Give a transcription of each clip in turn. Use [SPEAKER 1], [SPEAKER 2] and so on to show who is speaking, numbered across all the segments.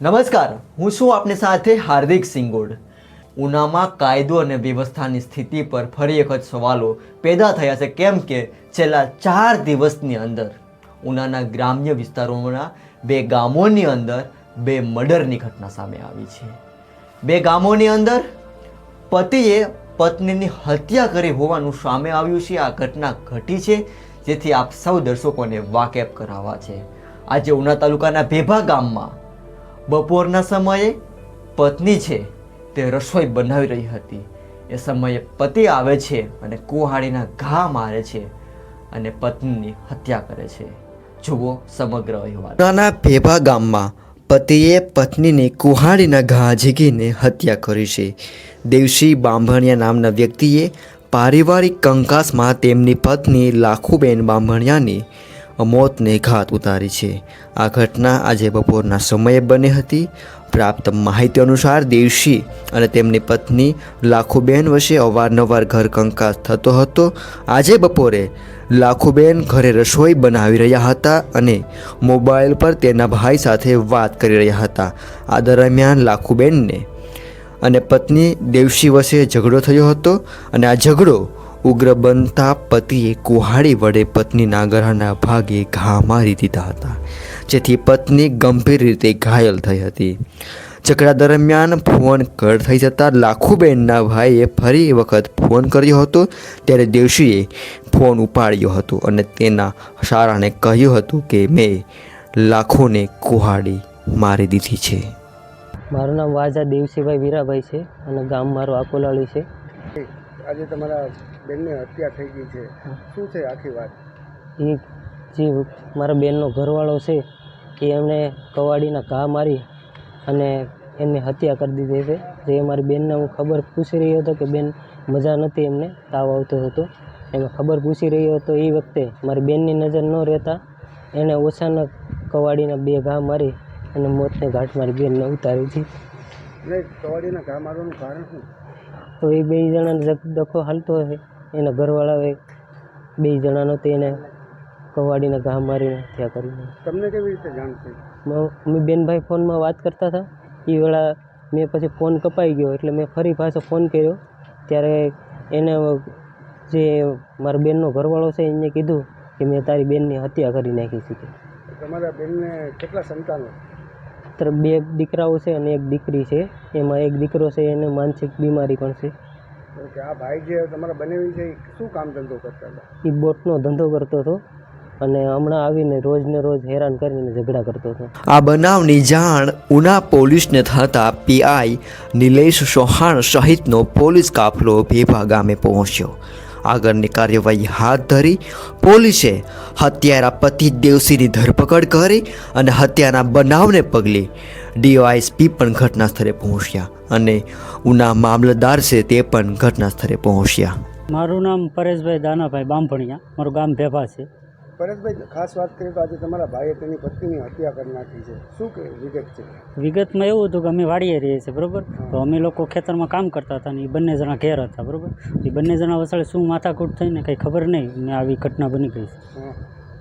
[SPEAKER 1] નમસ્કાર, હું છું આપની સાથે હાર્દિક સિંગોડ. ઉનામાં કાયદો અને વ્યવસ્થાની સ્થિતિ પર ફરી એક સવાલો પેદા થયા છે, કેમ કે છેલ્લા 4 દિવસની અંદર ઉનાના ગ્રામ્ય વિસ્તારોના 2 ગામોની અંદર 2 મર્ડરની ઘટના સામે આવી છે. 2 ગામોની અંદર પતિએ પત્નીની હત્યા કરી હોવાનું સામે આવ્યું છે. આ ઘટના ઘટી છે, જેથી આપ સૌ દર્શકોને વાકેફ કરાવવા છે. આજે ઉના તાલુકાના ભેભા ગામમાં બપોરના સમયે પત્ની છે તે રસોઈ બનાવી રહી હતી. એ સમયે પતિ આવે છે અને કુહાડીના ઘા મારે છે અને પત્નીની હત્યા કરે છે. જુઓ સમગ્ર અહેવાલ. ઉનાના ભેભા ગામમાં પતિએ પત્નીની કુહાડીના ઘા ઝીકીને હત્યા કરી છે. દેવશી બાંભણિયા નામના વ્યક્તિએ પારિવારિક કંકાસમાં તેમની પત્ની લાખુબેન બાંભણિયાની મોતને ઘાત ઉતારી છે. આ ઘટના આજે બપોરના સમયે બની હતી. પ્રાપ્ત માહિતી અનુસાર દેવશી અને તેમની પત્ની લાખુબેન વચ્ચે અવારનવાર ઘર કંકાસ થતો હતો. આજે બપોરે લાખુબેન ઘરે રસોઈ બનાવી રહ્યા હતા અને મોબાઈલ પર તેના ભાઈ સાથે વાત કરી રહ્યા હતા. આ દરમિયાન લાખુબેનને અને પત્ની દેવશી વચ્ચે ઝઘડો થયો હતો અને આ ઝઘડો ઉગ્ર બનતા પતિએ કુહાડી વડે પત્નીના ગળાના ભાગે ઘા મારી દીધા હતા, જેથી પત્ની ગંભીર રીતે ઘાયલ થઈ હતી. ઝઘડા દરમિયાન ફોન કટ થઈ જતાં લાખુબેનના ભાઈએ ફરી વખત ફોન કર્યો હતો. ત્યારે દેવશીએ ફોન ઉપાડ્યો હતો અને તેના સારાને કહ્યું હતું કે મેં લાખોને કુહાડી મારી દીધી છે.
[SPEAKER 2] મારું નામ વાજા દેવસીભાઈ વીરાભાઈ છે અને ગામ મારું આકોલાળી છે.
[SPEAKER 3] આજે તમારા બેનની હત્યા થઈ ગઈ છે, શું છે આખી વાત?
[SPEAKER 2] એ જે મારા બેનનો ઘરવાળો છે એ એમને કવાડીના ઘા મારી અને એમની હત્યા કરી દીધી છે. જે મારી બેનને હું ખબર પૂછી રહ્યો હતો કે બેન મજા નથી, એમને તાવ આવતો હતો, એમાં ખબર પૂછી રહ્યો હતો. એ વખતે મારી બેનની નજર ન રહેતા એને ઓછાના કવાડીના 2 ઘા મારી અને મોતને ઘાટ મારી બેનને ઉતારી હતી.
[SPEAKER 3] એટલે કવાડીના ઘા મારવાનું કારણ શું?
[SPEAKER 2] તો એ 2 જણાનો ડખો હાલતો હોય, એના ઘરવાળાએ 2 જણાનો તે એને કવાડીના ઘા મારીને હત્યા કરી.
[SPEAKER 3] તમને કેવી રીતે જાણ થઈ?
[SPEAKER 2] અમે બેનભાઈ ફોનમાં વાત કરતા હતા. એ વેળા મેં પછી ફોન કપાઈ ગયો એટલે મેં ફરી પાછો ફોન કર્યો. ત્યારે એને જે મારા બેનનો ઘરવાળો છે એને કીધું કે મેં તારી બેનની હત્યા કરી નાખી છે.
[SPEAKER 3] તમારા બેનને કેટલા સંતાનો?
[SPEAKER 2] 2 દીકરાઓ છે અને 1 દીકરી છે. એમાં 1 દીકરો છે એને માનસિક બીમારી પણ છે.
[SPEAKER 3] કે આ ભાઈ જે તમારા બનેવી છે એ શું કામ ધંધો કરતા હતા?
[SPEAKER 2] એ બોટનો ધંધો કરતો હતો અને હમણાં આવીને રોજને રોજ હેરાન કરીને ઝઘડા કરતો હતો.
[SPEAKER 1] આ બનાવની જાણ ઉના પોલીસને થતાં પીઆઈ નિલેશ ચૌહાણ સહિતનો પોલીસ કાફલો ભેભા ગામે પહોંચ્યો. આગળની કાર્યવાહી હાથ ધરી પોલીસે હત્યારા પતિ દેવસીની ધરપકડ કરી અને હત્યાના બનાવને પગલે ડીવાયએસપી પણ ઘટના સ્થળે પહોંચ્યા અને ઉના મામલતદાર છે તે પણ ઘટના સ્થળે પહોંચ્યા.
[SPEAKER 4] મારું નામ પરેશભાઈ દાનાભાઈ બાંભણિયા, મારું ગામ ભેભા છે.
[SPEAKER 3] પરેશભાઈ, ખાસ વાત કરીએ તો આજે તમારા ભાઈએ તેની પત્નીની હત્યા કરી નાખી છે, શું કે વિગત છે?
[SPEAKER 4] વિગતમાં એવું હતું કે અમે વાડીએ રહીએ છીએ, બરાબર. તો અમે લોકો ખેતરમાં કામ કરતા હતા ને એ બંને જણા ઘેર હતા, બરાબર. એ બંને જણા વસાડે શું માથાકૂટ થઈને કંઈ ખબર નહીં ને આવી ઘટના બની ગઈ છે.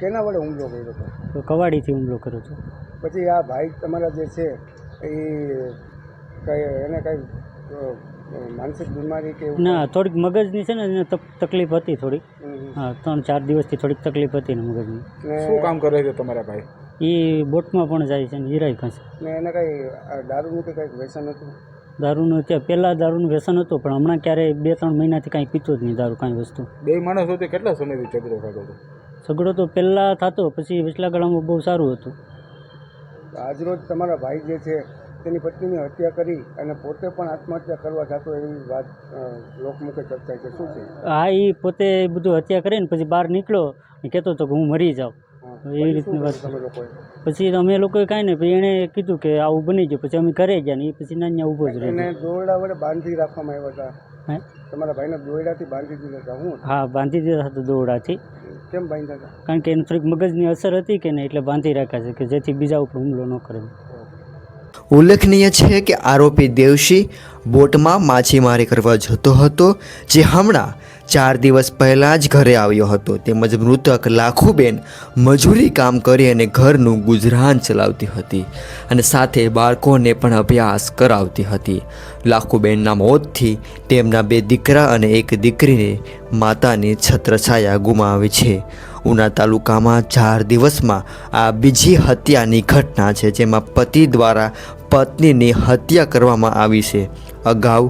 [SPEAKER 3] કેના વડે હુમલો કર્યો હતો?
[SPEAKER 4] તો કવાડીથી હુમલો કર્યો હતો.
[SPEAKER 3] પછી આ ભાઈ તમારા જે છે એ એને કંઈ માનસિક બીમારી કે
[SPEAKER 4] ના, થોડીક મગજની છે ને એને તકલીફ હતી થોડીક. હા, 3-4 દિવસથી થોડીક તકલીફ હતી ને મગજની.
[SPEAKER 3] શું કામ કરે છે તમારા ભાઈ?
[SPEAKER 4] એ બોટમાં પણ જાય છે ને હીરાય ખસે.
[SPEAKER 3] ને એને કંઈ દારૂનું કે કંઈક વ્યસન હતું?
[SPEAKER 4] દારૂનું પહેલાં દારૂનું વ્યસન હતું, પણ હમણાં ક્યારેય 2-3 મહિનાથી કાંઈ પીતો જ નહીં દારૂ, કાંઈ વસ્તુ.
[SPEAKER 3] 2 માણસ વચ્ચે કેટલા સમયથી ઝઘડો થતો હતો?
[SPEAKER 4] ઝઘડો તો પહેલાં થતો, પછી વચલા ગાળામાં બહુ સારું હતું.
[SPEAKER 3] આજરોજ તમારા ભાઈ જે છે તેની પત્નીની હત્યા કરી અને પોતે પણ આત્મહત્યા કરવા જતો એવી વાત લોકમુખે ચર્ચાય છે, શું છે?
[SPEAKER 4] હા, એ પોતે બધું હત્યા કરીને પછી બહાર નીકળ્યો એ કહેતો હતો કે હું મરી જાઉં, એવી રીતની વાત.
[SPEAKER 3] તમે લોકોએ
[SPEAKER 4] પછી અમે લોકોએ કાંઈ નહીં, પછી એણે કીધું કે આવું બની ગયું. પછી અમે ઘરે ગયા ને એ પછી નાન્યા ઊભો જ
[SPEAKER 3] એને
[SPEAKER 4] રહ્યો.
[SPEAKER 3] દોરડા વડે બાંધી રાખવામાં આવ્યા હતા?
[SPEAKER 4] હે,
[SPEAKER 3] તમારા ભાઈને દોરડાથી બાંધી દીધા હતા? હું?
[SPEAKER 4] હા, બાંધી દીધા હતા દોરડાથી.
[SPEAKER 3] કેમ બાંધ્યા હતા?
[SPEAKER 4] કારણ કે એને થોડીક મગજની અસર હતી કે નહીં, એટલે બાંધી રાખ્યા છે કે જેથી બીજા ઉપર હુમલો ન કરે.
[SPEAKER 1] ઉલ્લેખનીય છે કે આરોપી દેવશી બોટમાં માછીમારી કરવા જતો હતો, જે હમણાં 4 દિવસ પહેલાં જ ઘરે આવ્યો હતો તેમજ મૃતક લાખુબેન મજૂરી કામ કરી અને ઘરનું ગુજરાન ચલાવતી હતી અને સાથે બાળકોને પણ અભ્યાસ કરાવતી હતી. લાખુબેનના મોતથી તેમના 2 દીકરા અને 1 દીકરીને માતાની છત્રછાયા ગુમાવી છે. ઉના તાલુકામાં 4 દિવસમાં આ બીજી હત્યાની ઘટના છે જેમાં પતિ દ્વારા પત્નીની હત્યા કરવામાં આવી છે. અગાઉ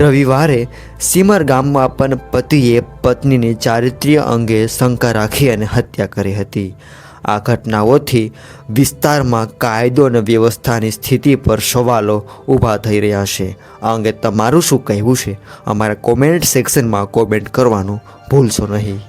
[SPEAKER 1] રવિવારે સીમર ગામમાં પણ પતિએ પત્નીની ચારિત્ર્ય અંગે શંકા રાખી અને હત્યા કરી હતી. આ ઘટનાઓથી વિસ્તારમાં કાયદો અને વ્યવસ્થાની સ્થિતિ પર સવાલો ઊભા થઈ રહ્યા છે. આ અંગે તમારું શું કહેવું છે? અમારા કોમેન્ટ સેક્શનમાં કોમેન્ટ કરવાનું ભૂલશો નહીં.